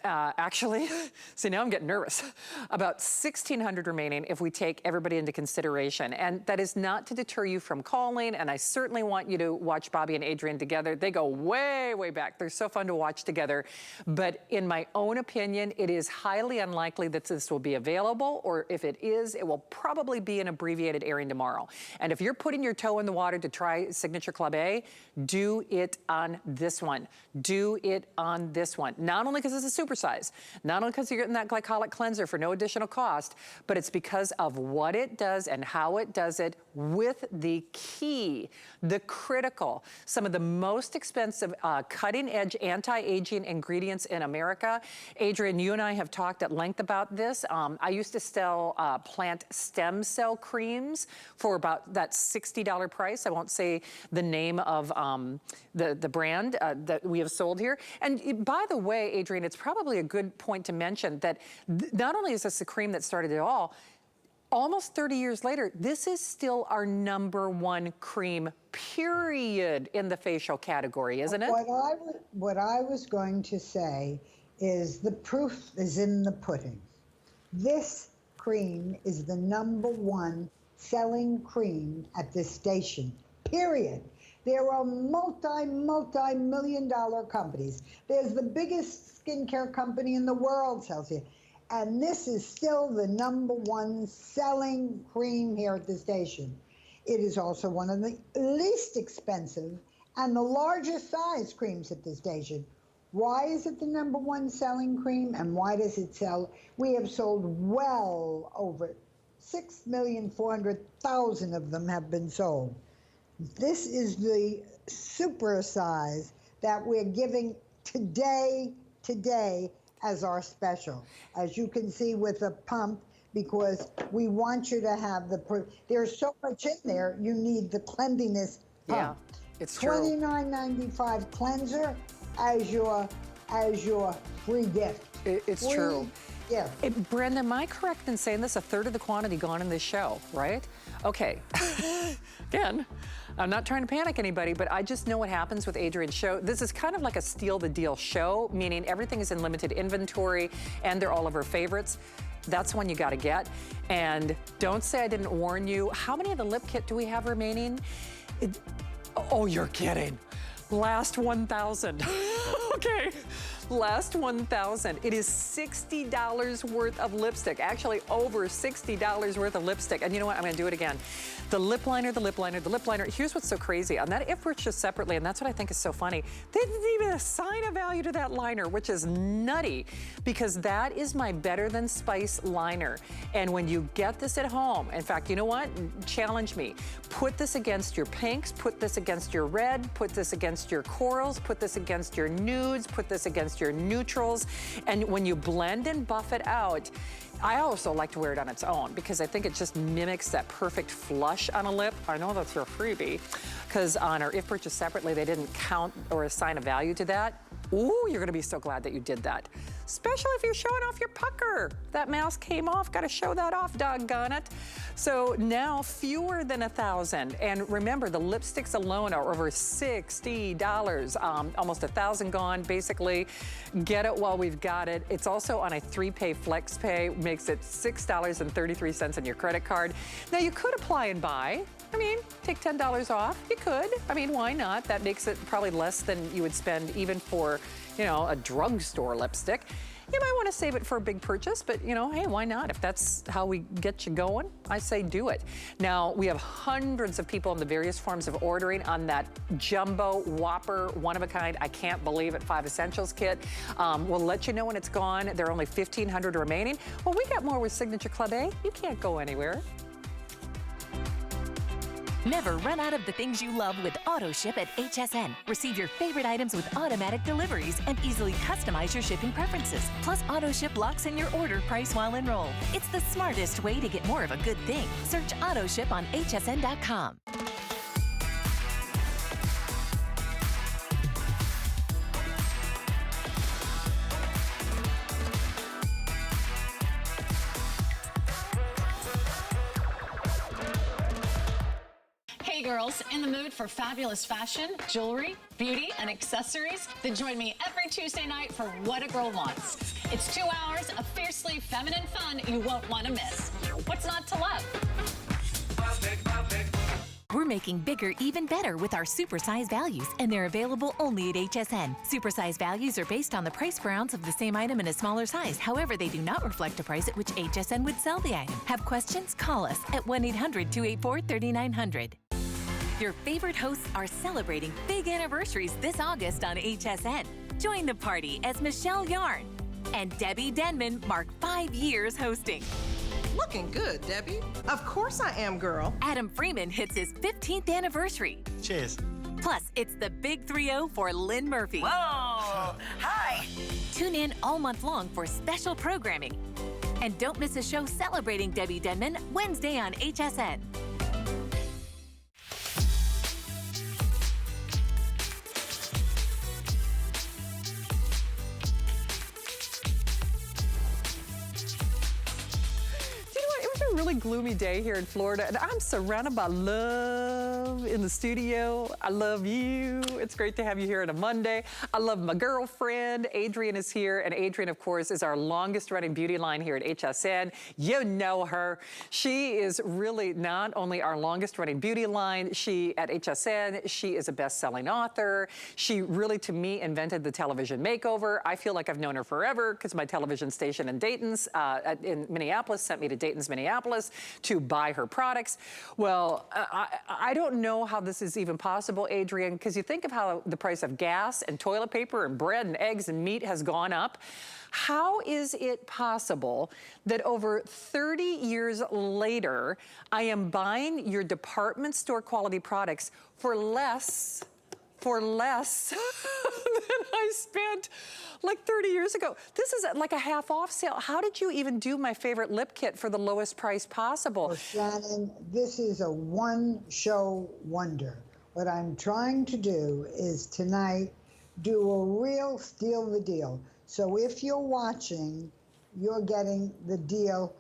actually, see, now I'm getting nervous. About 1,600 remaining if we take everybody into consideration. And that is not to deter you from calling. And I certainly want you to watch Bobby and Adrienne together. They go way, way back. They're so fun to watch together. But in my own opinion, it is highly unlikely that this will be available. Or if it is, it will probably be an abbreviated airing tomorrow. And if you're putting your toe in the water to try Signature Club A, do it on this one. Do it on this one. Not only because it's a super size, not only because you're getting that glycolic cleanser for no additional cost, but it's because of what it does and how it does it with the key, the critical, some of the most expensive cutting edge anti-aging ingredients in America. Adrienne, you and I have talked at length about this. I used to sell plant stem cell creams for about that $60 price. I won't say the name of the brand that we have sold here. And by the way, Adrienne, it's probably a good point to mention that not only is this a cream that started it all, almost 30 years later, this is still our #1 cream, period, in the facial category, isn't it? What I was going to say is the proof is in the pudding. This cream is the #1 selling cream at this station, period. There are multi-million-dollar companies. There's the biggest skincare company in the world sells it. And this is still the #1 selling cream here at the station. It is also one of the least expensive and the largest size creams at the station. Why is it the #1 selling cream and why does it sell? We have sold well over 6,400,000 of them have been sold. This is the super size that we're giving today as our special. As you can see with the pump, because we want you to have there's so much in there, you need the cleanliness pump. Yeah, it's true. $29.95 cleanser as your free gift. It's true. Yeah. Brenda, am I correct in saying this? A third of the quantity gone in this show, right? Okay. Again, I'm not trying to panic anybody, but I just know what happens with Adrienne's show. This is kind of like a steal the deal show, meaning everything is in limited inventory and they're all of her favorites. That's one you gotta get. And don't say I didn't warn you. How many of the lip kit do we have remaining? Oh, you're kidding. Last 1,000. Okay. Last 1,000. It is $60 worth of lipstick. Actually, over $60 worth of lipstick. And you know what? I'm going to do it again. The lip liner, the lip liner, the lip liner. Here's what's so crazy. On that, if purchased separately, and that's what I think is so funny, they didn't even assign a value to that liner, which is nutty, because that is my Better Than Spice liner. And when you get this at home, in fact, you know what? Challenge me. Put this against your pinks, put this against your red, put this against against your corals, put this against your nudes, put this against your neutrals. And when you blend and buff it out, I also like to wear it on its own because I think it just mimics that perfect flush on a lip. I know that's your freebie because on our If Purchased Separately, they didn't count or assign a value to that. Ooh, you're gonna be so glad that you did that. Especially if you're showing off your pucker. That mask came off, gotta show that off, doggone it. So now fewer than 1,000. And remember, the lipsticks alone are over $60, almost 1,000 gone, basically. Get it while we've got it. It's also on a 3-pay flex pay, makes it $6.33 on your credit card. Now you could apply and buy. I mean, take $10 off, you could. I mean, why not? That makes it probably less than you would spend even for, you know, a drugstore lipstick. You might want to save it for a big purchase, but you know, hey, why not? If that's how we get you going, I say do it. Now, we have hundreds of people in the various forms of ordering on that jumbo whopper, one-of-a-kind, I can't believe it, 5 Essentials kit. We'll let you know when it's gone. There are only 1,500 remaining. Well, we got more with Signature Club A. You can't go anywhere. Never run out of the things you love with AutoShip at HSN. Receive your favorite items with automatic deliveries and easily customize your shipping preferences. Plus, AutoShip locks in your order price while enrolled. It's the smartest way to get more of a good thing. Search AutoShip on hsn.com. Hey girls, in the mood for fabulous fashion, jewelry, beauty, and accessories? Then join me every Tuesday night for What a Girl Wants. It's 2 hours of fiercely feminine fun you won't want to miss. What's not to love? We're making bigger even better with our supersize values, and they're available only at HSN. Supersize values are based on the price per ounce of the same item in a smaller size. However, they do not reflect a price at which HSN would sell the item. Have questions? Call us at 1-800-284-3900. Your favorite hosts are celebrating big anniversaries this August on HSN. Join the party as Michelle Yarn and Debbie Denman mark 5 years hosting. Looking good, Debbie. Of course I am, girl. Adam Freeman hits his 15th anniversary. Cheers. Plus, it's the Big 3-0 for Lynn Murphy. Whoa! Hi! Tune in all month long for special programming. And don't miss a show celebrating Debbie Denman Wednesday on HSN. Really gloomy day here in Florida, and I'm surrounded by love in the studio. I love you. It's great to have you here on a Monday. I love my girlfriend. Adrienne is here, and Adrienne, of course, is our longest running beauty line here at HSN. You know her. She is really not only our longest running beauty line, at HSN, she is a best-selling author. She really, to me, invented the television makeover. I feel like I've known her forever because my television station in in Minneapolis sent me to Dayton's, Minneapolis to buy her products. Well, I don't know how this is even possible, Adrienne, because you think of how the price of gas and toilet paper and bread and eggs and meat has gone up. How is it possible that over 30 years later, I am buying your department store quality products for less than I spent like 30 years ago? This is like a half off sale. How did you even do my favorite lip kit for the lowest price possible? Well, Shannon, this is a one-show wonder. What I'm trying to do is tonight do a real steal the deal. So if you're watching, you're getting the deal.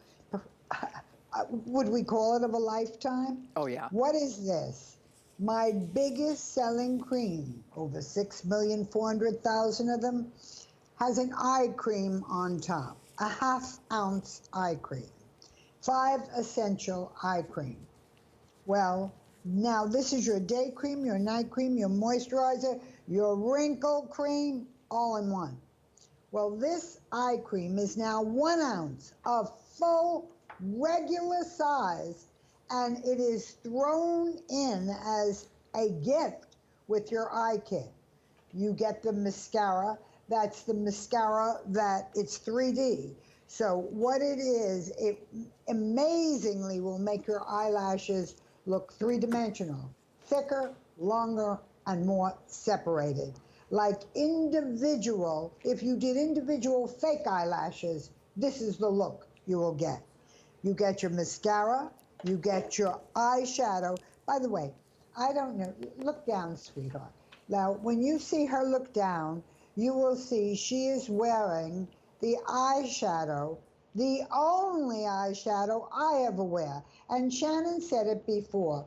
Would we call it of a lifetime? Oh, yeah. What is this? My biggest selling cream, over 6,400,000 of them, has an eye cream on top, a half-ounce eye cream, 5 essential eye cream. Well, now this is your day cream, your night cream, your moisturizer, your wrinkle cream, all in one. Well, this eye cream is now 1 ounce of full regular size, and it is thrown in as a gift with your eye kit. You get the mascara. That's the mascara that it's 3D. So what it is, it amazingly will make your eyelashes look three-dimensional, thicker, longer, and more separated. Like individual, if you did individual fake eyelashes, this is the look you will get. You get your mascara, you get your eyeshadow. By the way, I don't know, look down, sweetheart. Now, when you see her look down, you will see she is wearing the eyeshadow, the only eyeshadow I ever wear. And Shannon said it before.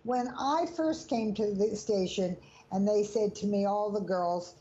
When I first came to the station and they said to me, all the girls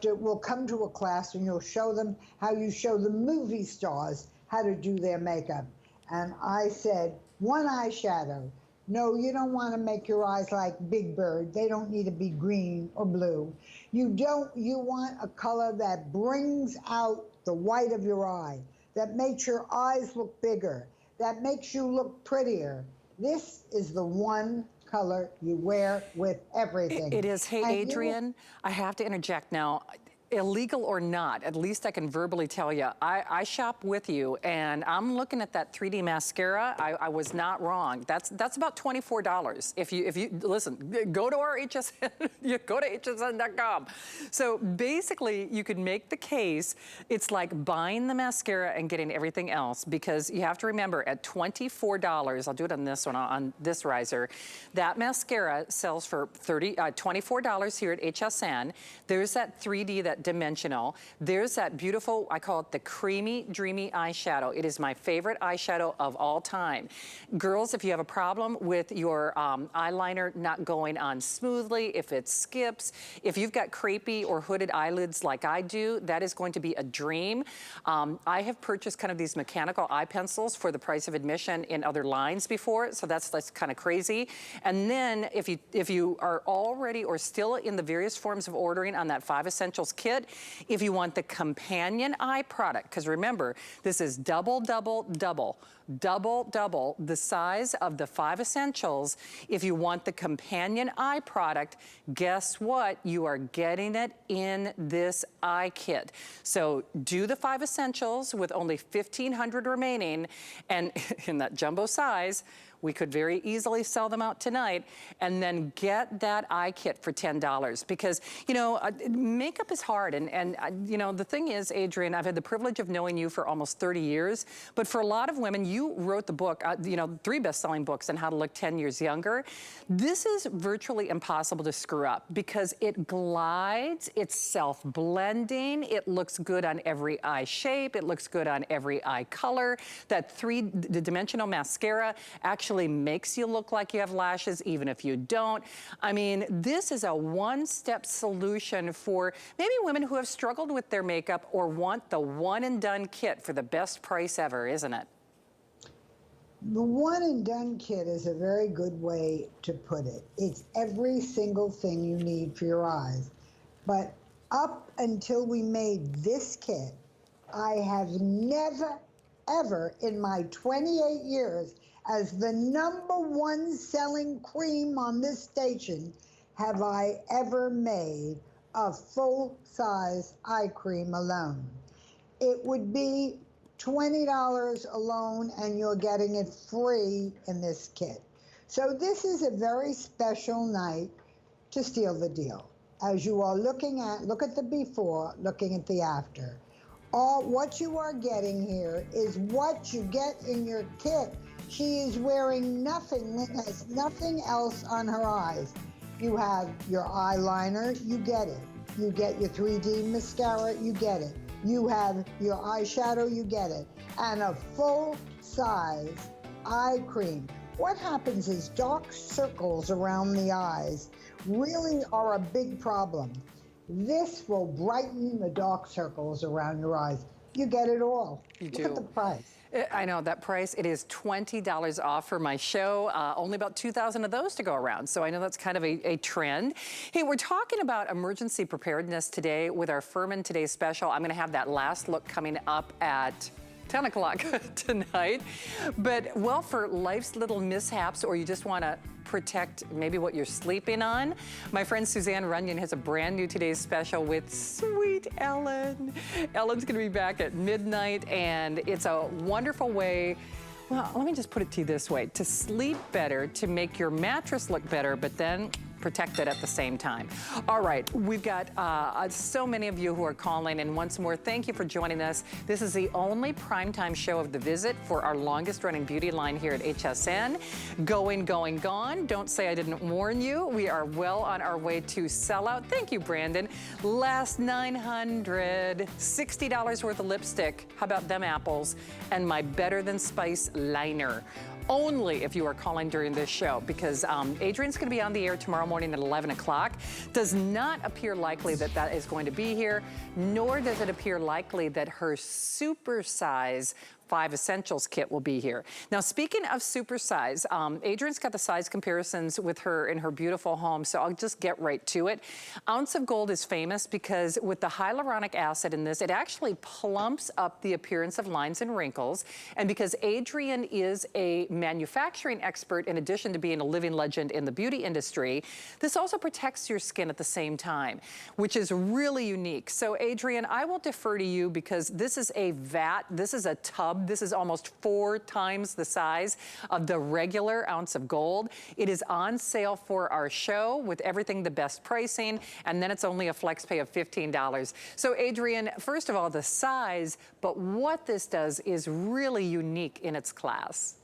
will come to a class and you'll show them how you show the movie stars how to do their makeup. And I said, one eyeshadow. No, you don't want to make your eyes like Big Bird. They don't need to be green or blue. You want a color that brings out the white of your eye, that makes your eyes look bigger, that makes you look prettier. This is the one color you wear with everything. It is. Hey, Adrienne, I have to interject now. Illegal or not, at least I can verbally tell you, I shop with you, and I'm looking at that 3D mascara. I was not wrong. That's about $24. If you listen, go to our HSN, you go to hsn.com. So basically, you could make the case. It's like buying the mascara and getting everything else, because you have to remember, at $24, I'll do it on this one, on this riser, that mascara sells for $24 here at HSN. There's that 3D, that dimensional. There's that beautiful, I call it the creamy, dreamy eyeshadow. It is my favorite eyeshadow of all time. Girls, if you have a problem with your eyeliner not going on smoothly, if it skips, if you've got crepey or hooded eyelids like I do, that is going to be a dream. I have purchased kind of these mechanical eye pencils for the price of admission in other lines before, so that's kind of crazy. And then if you are already or still in the various forms of ordering on that 5 Essentials kit, if you want the companion eye product, because remember, this is double the size of the 5 Essentials. If you want the companion eye product, guess what? You are getting it in this eye kit. So do the 5 Essentials with only 1,500 remaining, and in that jumbo size, we could very easily sell them out tonight, and then get that eye kit for $10, because, you know, makeup is hard. And you know, the thing is, Adrienne, I've had the privilege of knowing you for almost 30 years, but for a lot of women, you wrote the book, you know, 3 best-selling books on how to look 10 years younger. This is virtually impossible to screw up, because it glides, it's self-blending, it looks good on every eye shape, it looks good on every eye color. That the dimensional mascara actually makes you look like you have lashes, even if you don't. I mean, this is a one-step solution for maybe women who have struggled with their makeup or want the one-and-done kit for the best price ever, isn't it? The one-and-done kit is a very good way to put it. It's every single thing you need for your eyes. But up until we made this kit, I have never, ever in my 28 years as the #1 selling cream on this station, have I ever made a full-size eye cream alone. It would be $20 alone, and you're getting it free in this kit. So this is a very special night to steal the deal. As you are looking at, look at the before, looking at the after. What you are getting here is what you get in your kit. She is wearing nothing, has nothing else on her eyes. You have your eyeliner, you get it. You get your 3D mascara, you get it. You have your eyeshadow, you get it. And a full-size eye cream. What happens is dark circles around the eyes really are a big problem. This will brighten the dark circles around your eyes. You get it all. You do. Look at the price. I know that price. It is $20 off for my show. Only about 2,000 of those to go around. So I know that's kind of a trend. Hey, we're talking about emergency preparedness today with our Furman Today special. I'm going to have that last look coming up at 10 o'clock tonight. But, well, for life's little mishaps, or you just want to protect maybe what you're sleeping on, my friend Suzanne Runyon has a brand new Today's Special with sweet Ellen. Ellen's going to be back at midnight, and it's a wonderful way, well, let me just put it to you this way, to sleep better, to make your mattress look better, but then protected at the same time. All right, we've got so many of you who are calling, and once more, thank you for joining us. This is the only primetime show of the visit for our longest running beauty line here at HSN. Going, going, gone. Don't say I didn't warn you. We are well on our way to sellout. Thank you, Brandon. Last $900, $60 worth of lipstick. How about them apples? And my Better Than Spice liner. Only if you are calling during this show, because Adrienne's going to be on the air tomorrow morning at 11 o'clock. Does not appear likely that that is going to be here, nor does it appear likely that her supersize 5 Essentials kit will be here. Now, speaking of supersize, Adrienne's got the size comparisons with her in her beautiful home, so I'll just get right to it. Ounce of Gold is famous because with the hyaluronic acid in this, it actually plumps up the appearance of lines and wrinkles. And because Adrienne is a manufacturing expert, in addition to being a living legend in the beauty industry, this also protects your skin at the same time, which is really unique. So Adrienne, I will defer to you because this is a vat, this is a tub. This is almost 4 times the size of the regular Ounce of Gold. It is on sale for our show with everything the best pricing, and then it's only a flex pay of $15. So Adrienne, first of all, the size, but what this does is really unique in its class.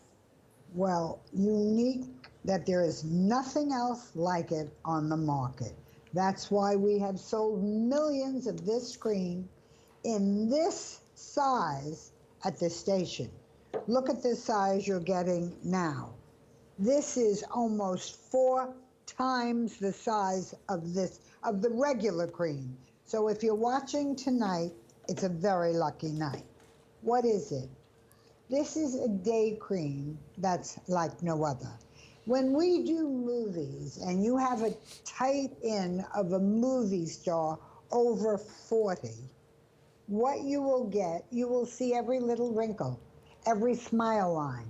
Well, unique that there is nothing else like it on the market. That's why we have sold millions of this cream in this size at the station. Look at the size you're getting now. This is almost 4 times the size of the regular cream. So if you're watching tonight, it's a very lucky night. What is it? This is a day cream that's like no other. When we do movies and you have a type in of a movie star over 40, what you will get, you will see every little wrinkle, every smile line.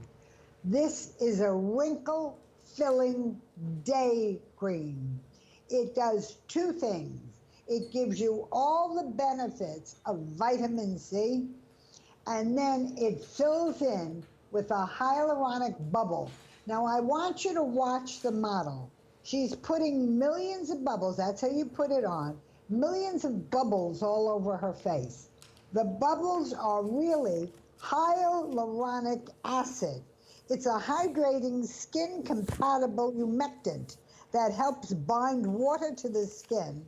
This is a wrinkle-filling day cream. It does 2 things. It gives you all the benefits of vitamin C, and then it fills in with a hyaluronic bubble. Now, I want you to watch the model. She's putting millions of bubbles, that's how you put it on, millions of bubbles all over her face. The bubbles are really hyaluronic acid. It's a hydrating, skin-compatible humectant that helps bind water to the skin.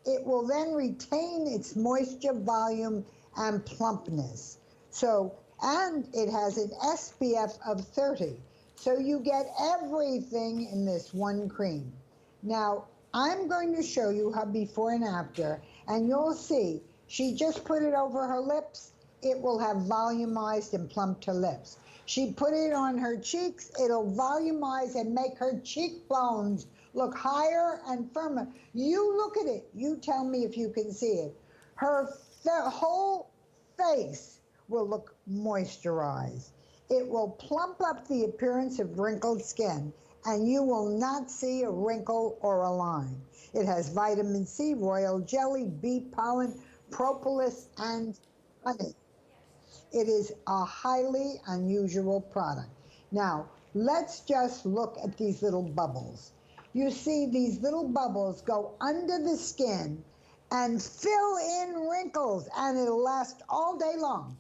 It will then retain its moisture, volume, and plumpness. So, and it has an SPF of 30. So you get everything in this one cream. Now, I'm going to show you her before and after, and you'll see she just put it over her lips. It will have volumized and plumped her lips. She put it on her cheeks. It'll volumize and make her cheekbones look higher and firmer. You look at it. You tell me if you can see it. Her whole face will look moisturized. It will plump up the appearance of wrinkled skin, and you will not see a wrinkle or a line. It has vitamin C, royal jelly, bee pollen, propolis, and honey. It is a highly unusual product. Now, let's just look at these little bubbles. You see these little bubbles go under the skin and fill in wrinkles, and it'll last all day long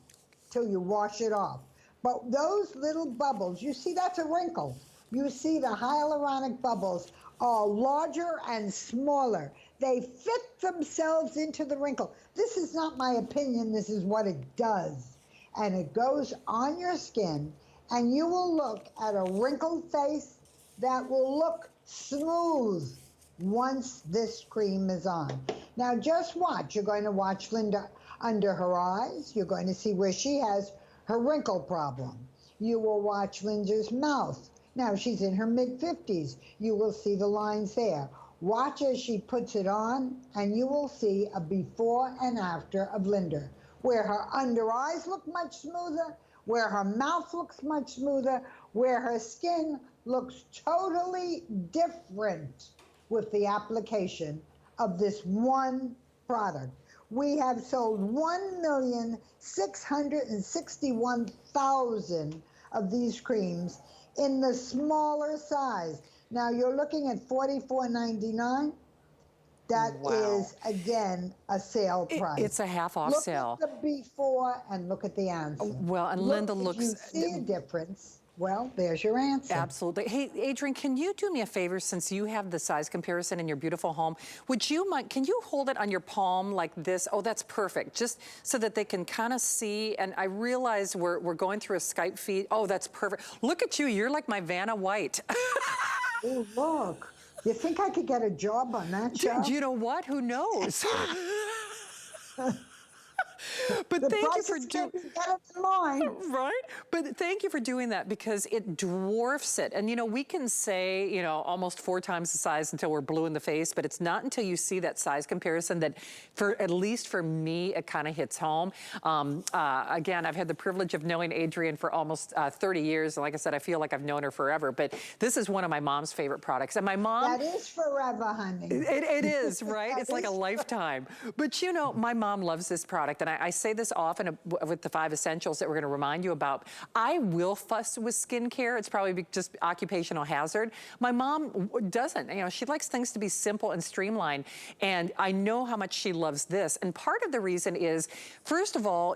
till you wash it off. But those little bubbles, you see that's a wrinkle. You see the hyaluronic bubbles are larger and smaller. They fit themselves into the wrinkle. This is not my opinion, this is what it does. And it goes on your skin, and you will look at a wrinkled face that will look smooth once this cream is on. Now just watch. You're going to watch Linda under her eyes. You're going to see where she has her wrinkle problem. You will watch Linda's mouth. Now she's in her mid-50s. You will see the lines there. Watch as she puts it on, and you will see a before and after of Linda, where her under eyes look much smoother, where her mouth looks much smoother, where her skin looks totally different with the application of this one product. We have sold 1,661,000 of these creams in the smaller size. Now you're looking at $44.99. That is, again, a sale price. It's a half off look sale. Look at the before and look at the answer. Well, and Linda looks... If you see a difference, well, there's your answer. Absolutely. Hey, Adrienne, can you do me a favor, since you have the size comparison in your beautiful home? Can you hold it on your palm like this? Oh, that's perfect. Just so that they can kind of see. And I realize we're going through a Skype feed. Oh, that's perfect. Look at you. You're like my Vanna White. Oh, look. You think I could get a job on that show? Do you know what? Who knows? But thank you for doing right. But thank you for doing that, because it dwarfs it. And you know, we can say, you know, almost 4 times the size until we're blue in the face, but it's not until you see that size comparison that, at least for me, it kind of hits home. Again, I've had the privilege of knowing Adrienne for almost 30 years. And like I said, I feel like I've known her forever. But this is one of my mom's favorite products. And my mom... That is forever, honey. It is, right? It's like a lifetime. But you know, my mom loves this product. And I say this often with the 5 essentials that we're going to remind you about. I will fuss with skincare. It's probably just occupational hazard. My mom doesn't. You know, she likes things to be simple and streamlined. And I know how much she loves this. And part of the reason is, first of all,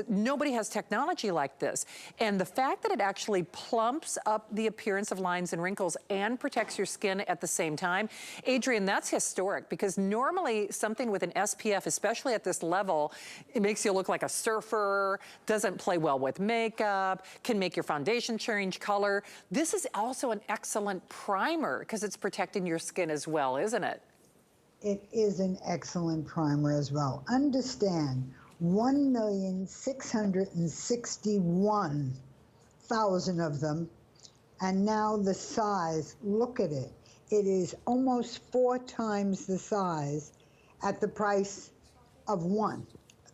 nobody has technology like this. And the fact that it actually plumps up the appearance of lines and wrinkles and protects your skin at the same time, Adrienne, that's historic, because normally something with an SPF, especially at this level, it makes you look like a surfer, doesn't play well with makeup, can make your foundation change color. This is also an excellent primer because it's protecting your skin as well, isn't it? It is an excellent primer as well. Understand, 1,661,000 of them, and now the size, look at it. It is almost 4 times the size at the price of 1.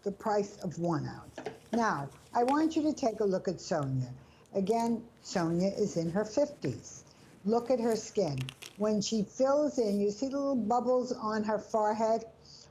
The price of 1 ounce. Now, I want you to take a look at Sonia. Again, Sonia is in her 50s. Look at her skin. When she fills in, you see the little bubbles on her forehead?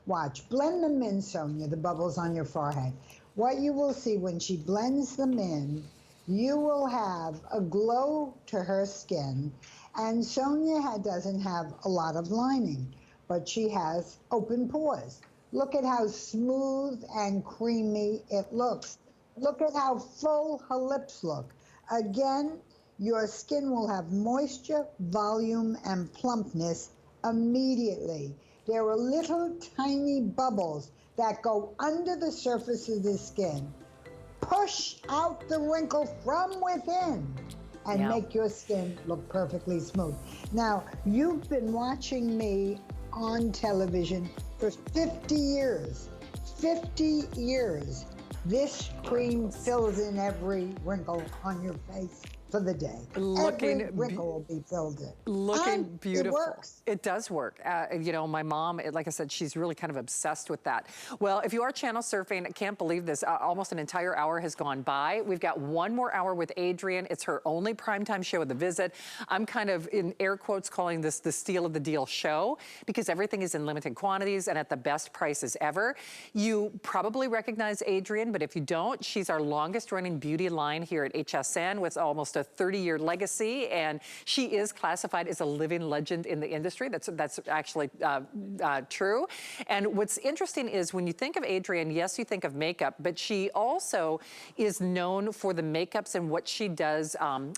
Watch, blend them in, Sonia, the bubbles on your forehead. What you will see when she blends them in, you will have a glow to her skin. And Sonia doesn't have a lot of lining, but she has open pores. Look at how smooth and creamy it looks. Look at how full her lips look. Again, your skin will have moisture, volume, and plumpness immediately. There are little tiny bubbles that go under the surface of the skin, push out the wrinkle from within, and make your skin look perfectly smooth. Now, you've been watching me on television for 50 years. 50 years. This cream fills in every wrinkle on your face for the day. Every wrinkle will be filled in. Looking beautiful. It works. It does work. You know, my mom, like I said, she's really kind of obsessed with that. Well, if you are channel surfing, I can't believe this. Almost an entire hour has gone by. We've got 1 more hour with Adrienne. It's her only primetime show of the visit. I'm kind of, in air quotes, calling this the steal of the deal show, because everything is in limited quantities and at the best prices ever. You probably recognize Adrienne, but if you don't, she's our longest running beauty line here at HSN with almost a 30-year legacy, and she is classified as a living legend in the industry. That's actually true. And what's interesting is when you think of Adrienne, yes, you think of makeup, but she also is known for the makeups and what she does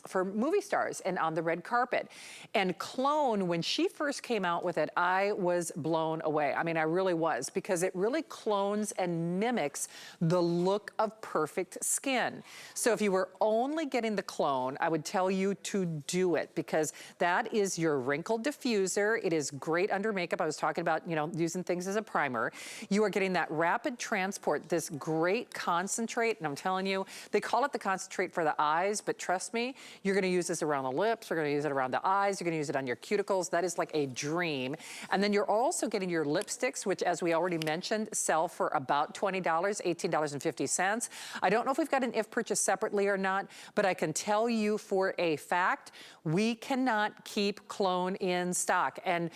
for movie stars and on the red carpet. And Clone, when she first came out with it, I was blown away. I mean, I really was, because it really clones and mimics the look of perfect skin. So if you were only getting the Clone, I would tell you to do it, because that is your wrinkle diffuser. It is great under makeup. I was talking about, you know, using things as a primer. You are getting that rapid transport, this great concentrate, and I'm telling you, they call it the concentrate for the eyes, but trust me, you're gonna use this around the lips, you're gonna use it around the eyes, you're gonna use it on your cuticles. That is like a dream. And then you're also getting your lipsticks, which, as we already mentioned, sell for about $20, $18.50. I don't know if we've got an if purchase separately or not, but I can tell you for a fact, we cannot keep Clone in stock. And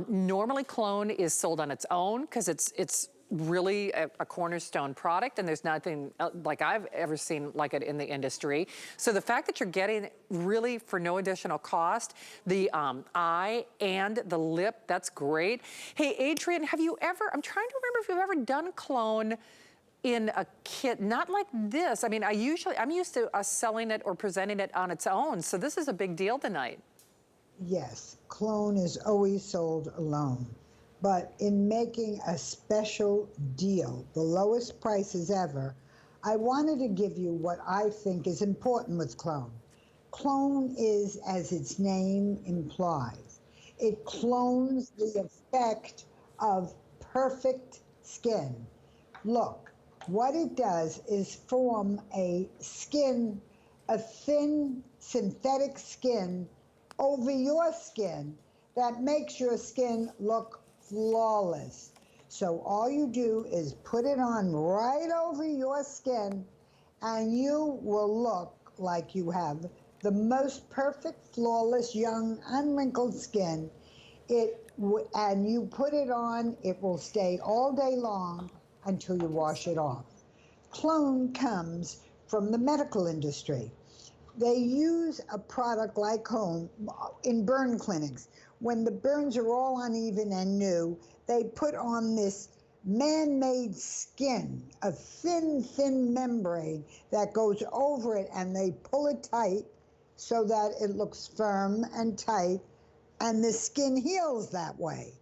normally Clone is sold on its own because it's really a cornerstone product, and there's nothing like I've ever seen like it in the industry. So the fact that you're getting really for no additional cost, the eye and the lip, that's great. Hey, Adrienne, have you ever, I'm trying to remember if you've ever done clone in a kit, not like this. I mean, I'm used to us selling it or presenting it on its own, so this is a big deal tonight. Yes, clone is always sold alone. But in making a special deal, the lowest prices ever, I wanted to give you what I think is important with clone. Clone is, as its name implies, it clones the effect of perfect skin. Look, what it does is form a skin, a thin synthetic skin over your skin that makes your skin look flawless. So all you do is put it on right over your skin and you will look like you have the most perfect, flawless, young, unwrinkled skin. And you put it on, it will stay all day long until you wash it off. Clone comes from the medical industry. They use a product like home in burn clinics. When the burns are all uneven and new, they put on this man-made skin, a thin, thin membrane that goes over it, and they pull it tight so that it looks firm and tight, and the skin heals that way.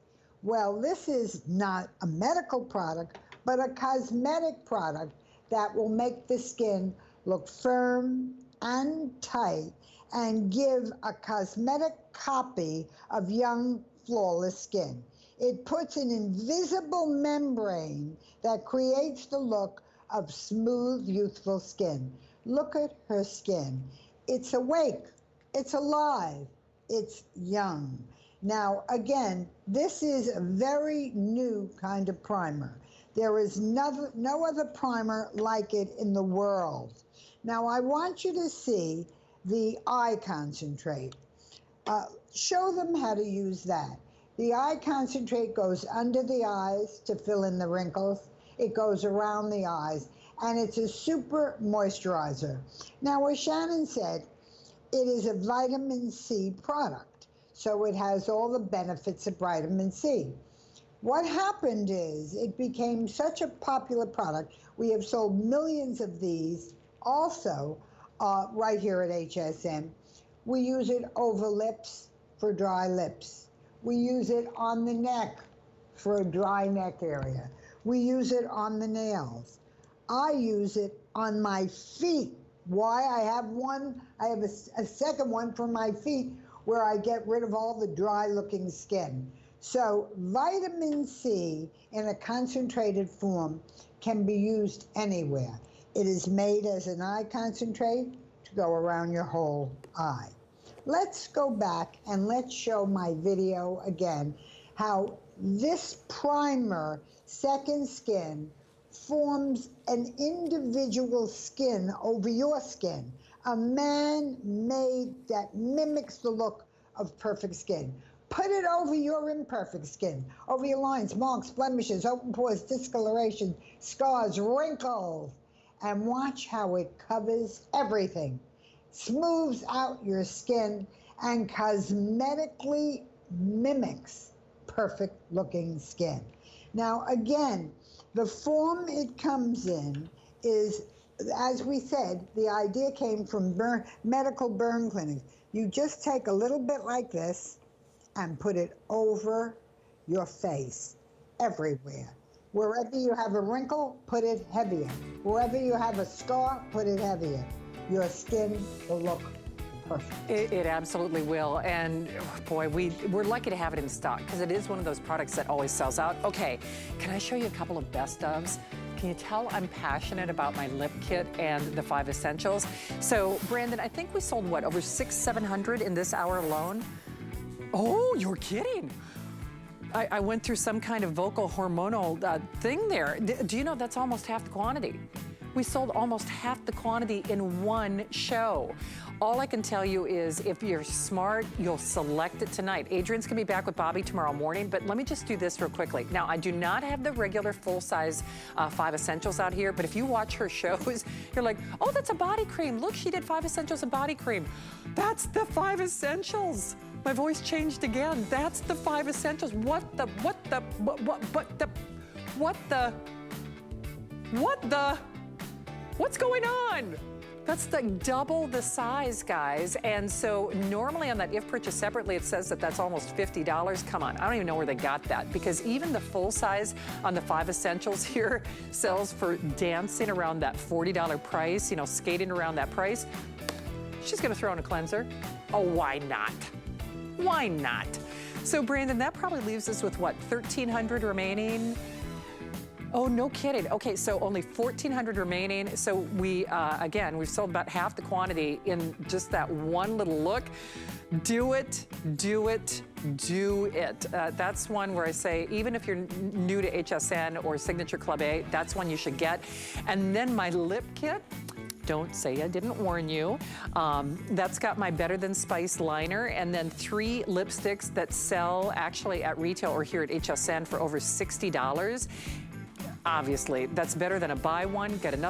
Well, this is not a medical product, but a cosmetic product that will make the skin look firm and tight and give a cosmetic copy of young, flawless skin. It puts an invisible membrane that creates the look of smooth, youthful skin. Look at her skin. It's awake, it's alive, it's young. Now, again, this is a very new kind of primer. There is no other primer like it in the world. Now, I want you to see the eye concentrate. Show them how to use that. The eye concentrate goes under the eyes to fill in the wrinkles. It goes around the eyes, and it's a super moisturizer. Now, as Shannon said, it is a vitamin C product, so it has all the benefits of vitamin C. What happened is it became such a popular product. We have sold millions of these also right here at HSN. We use it over lips for dry lips. We use it on the neck for a dry neck area. We use it on the nails. I use it on my feet. Why? I have a second one for my feet where I get rid of all the dry looking skin. So vitamin C in a concentrated form can be used anywhere. It is made as an eye concentrate to go around your whole eye. Let's go back and let's show my video again, how this primer, Second Skin, forms an individual skin over your skin, a man-made that mimics the look of perfect skin. Put it over your imperfect skin, over your lines, marks, blemishes, open pores, discoloration, scars, wrinkles, and watch how it covers everything, smooths out your skin, and cosmetically mimics perfect looking skin. Now, again, the form it comes in is, as we said, the idea came from medical burn clinics. You just take a little bit like this and put it over your face, everywhere. Wherever you have a wrinkle, put it heavier. Wherever you have a scar, put it heavier. Your skin will look perfect. It absolutely will. And boy, we're lucky to have it in stock because it is one of those products that always sells out. Okay, can I show you a couple of best ofs? Can you tell I'm passionate about my lip kit and the 5 essentials? So Brandon, I think we sold what, over 700 in this hour alone? Oh, you're kidding. I went through some kind of vocal hormonal thing there. Do you know that's almost half the quantity? We sold almost half the quantity in one show. All I can tell you is if you're smart, you'll select it tonight. Adrienne's gonna be back with Bobby tomorrow morning, but let me just do this real quickly. Now, I do not have the regular full-size 5 Essentials out here, but if you watch her shows, you're like, oh, that's a body cream. Look, she did 5 Essentials of body cream. That's the 5 Essentials. My voice changed again. That's the 5 Essentials. What's going on? That's like double the size, guys. And so normally on that if purchased separately, it says that that's almost $50. Come on, I don't even know where they got that, because even the full size on the 5 Essentials here sells for dancing around that $40 price, you know, skating around that price. She's gonna throw in a cleanser. Oh, why not? Why not? So Brandon, that probably leaves us with what, 1,300 remaining? Oh, no kidding. Okay, so only 1,400 remaining. So we, again, we've sold about half the quantity in just that one little look. Do it, do it, do it. That's one where I say, even if you're new to HSN or Signature Club A, that's one you should get. And then my lip kit, don't say I didn't warn you. That's got my Better Than Spice liner, and then 3 lipsticks that sell actually at retail or here at HSN for over $60. Obviously, that's better than a buy one, get another.